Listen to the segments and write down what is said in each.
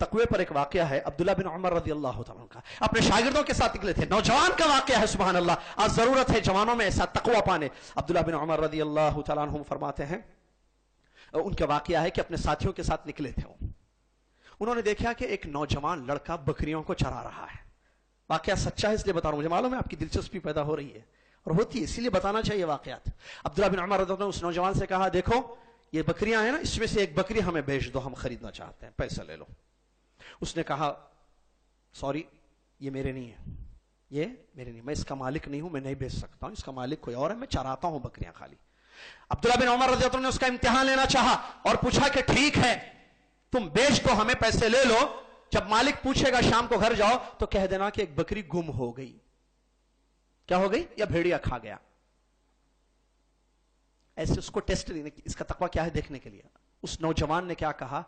تقوی پر ایک واقعہ ہے عبداللہ بن عمر رضی اللہ تعالیٰ کا، اپنے شاگردوں کے ساتھ نکلے تھے، نوجوان کا واقعہ ہے، سبحان اللہ، آج ضرورت ہے جوانوں میں ایسا تقوی پانے۔ عبداللہ بن عمر رضی اللہ تعالیٰ عنہ فرماتے ہیں، ان کا واقعہ ہے کہ اپنے ساتھیوں کے ساتھ نکلے تھے، انہوں نے دیکھا کہ ایک نوجوان لڑکا بکریوں کو چرا رہا ہے۔ واقعہ سچا ہے اس لیے بتا رہا ہوں، مجھے معلوم ہے آپ کی دلچسپی پیدا ہو رہی ہے اور ہوتی ہے، اسی لیے بتانا چاہیے واقعات۔ عبداللہ بن عمر رضی اللہ عنہ نے اس نوجوان سے کہا، دیکھو یہ بکریاں ہیں نا، اس میں سے ایک بکری ہمیں بیچ دو، ہم خریدنا چاہتے ہیں، پیسہ لے لو۔ اس نے کہا سوری یہ میرے نہیں ہے، یہ میرے نہیں، میں اس کا مالک نہیں ہوں، میں نہیں بیچ سکتا ہوں، اس کا مالک کوئی اور ہے، میں چراتا ہوں بکریاں خالی۔ عبداللہ بن عمر رضی اللہ عنہ نے اس کا امتحان لینا چاہا اور پوچھا کہ ٹھیک ہے تم بیچ دو، ہمیں پیسے لے لو، جب مالک پوچھے گا شام کو گھر جاؤ تو کہہ دینا کہ ایک بکری گم ہو گئی۔ کیا ہو گئی؟ یا بھیڑیا کھا گیا۔ ایسے اس کو ٹیسٹ دینے کی، اس کا تقویٰ کیا ہے دیکھنے کے لیے۔ اس نوجوان نے کیا کہا؟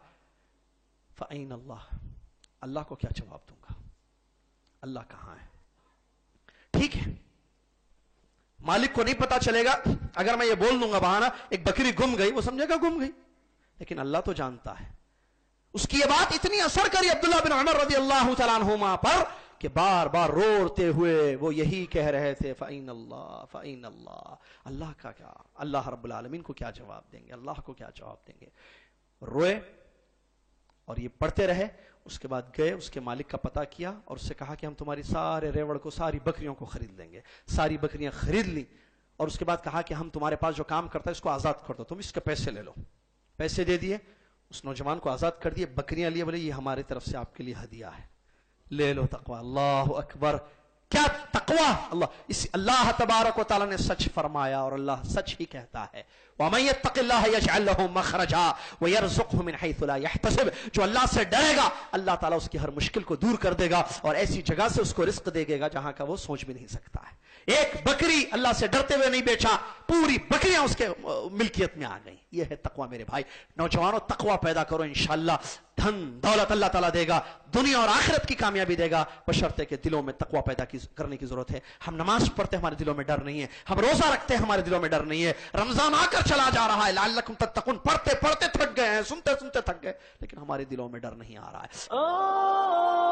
فَأَيْنَ اللَّهُ، اللہ کو کیا جواب دوں گا، اللہ کہاں ہے؟ ٹھیک ہے مالک کو نہیں پتا چلے گا، اگر میں یہ بول دوں گا بہانہ ایک بکری گم گئی، وہ سمجھے گا گم گئی، لیکن اللہ تو جانتا ہے۔ اس کی یہ بات اتنی اثر کری عبداللہ بن عمر رضی اللہ تعالیٰ عنہما پر کہ بار بار روتے ہوئے وہ یہی کہہ رہے تھے، فَأَيْنَ اللَّهُ فَأَيْنَ اللَّهُ، اللہ کا کیا، اللہ رب العالمین کو کیا جواب دیں گے، اللہ کو کیا جواب دیں گے۔ روئے اور یہ پڑھتے رہے، اس کے بعد گئے، اس کے مالک کا پتہ کیا اور اس سے کہا کہ ہم تمہاری سارے ریوڑ کو، ساری بکریوں کو خرید لیں گے۔ ساری بکریاں خرید لی اور اس کے بعد کہا کہ ہم تمہارے پاس جو کام کرتا ہے اس کو آزاد کر دو، تم اس کے پیسے لے لو۔ پیسے دے دیے، اس نوجوان کو آزاد کر دیے، بکریاں لیے، بولے یہ ہماری طرف سے آپ کے لیے ہدیہ ہے، لے لو۔ تقویٰ، اللہ اکبر، کیا تقویٰ! اللہ تبارک و تعالیٰ نے سچ فرمایا اور اللہ سچ ہی کہتا ہے، وَمَن يَتَّقِ اللَّهَ يَجْعَل لَّهُ مَخْرَجًا وَيَرْزُقْهُ مِنْ حَيْثُ لَا يَحْتَسِبُ۔ جو اللہ سے ڈرے گا اللہ تعالیٰ اس کی ہر مشکل کو دور کر دے گا اور ایسی جگہ سے اس کو رزق دے گا جہاں کا وہ سوچ بھی نہیں سکتا ہے۔ ایک بکری اللہ سے ڈرتے ہوئے نہیں بیچا، پوری بکریاں اس کے ملکیت میں آ گئیں۔ یہ ہے تقویٰ میرے بھائی۔ نوجوانوں تقویٰ پیدا کرو، انشاءاللہ دھن دولت اللہ تعالیٰ دے گا، دنیا اور آخرت کی کامیابی دے گا، بشرطے کہ دلوں میں تقویٰ پیدا کرنے کی ضرورت ہے۔ ہم نماز پڑھتے ہمارے دلوں میں ڈر نہیں ہے، ہم روزہ رکھتے ہمارے دلوں میں ڈر نہیں ہے، رمضان آ کر چلا جا رہا ہے، لعلکم تتقون پڑھتے پڑھتے تھک گئے ہیں، سنتے سنتے تھک گئے، لیکن ہمارے دلوں میں ڈر نہیں آ رہا ہے۔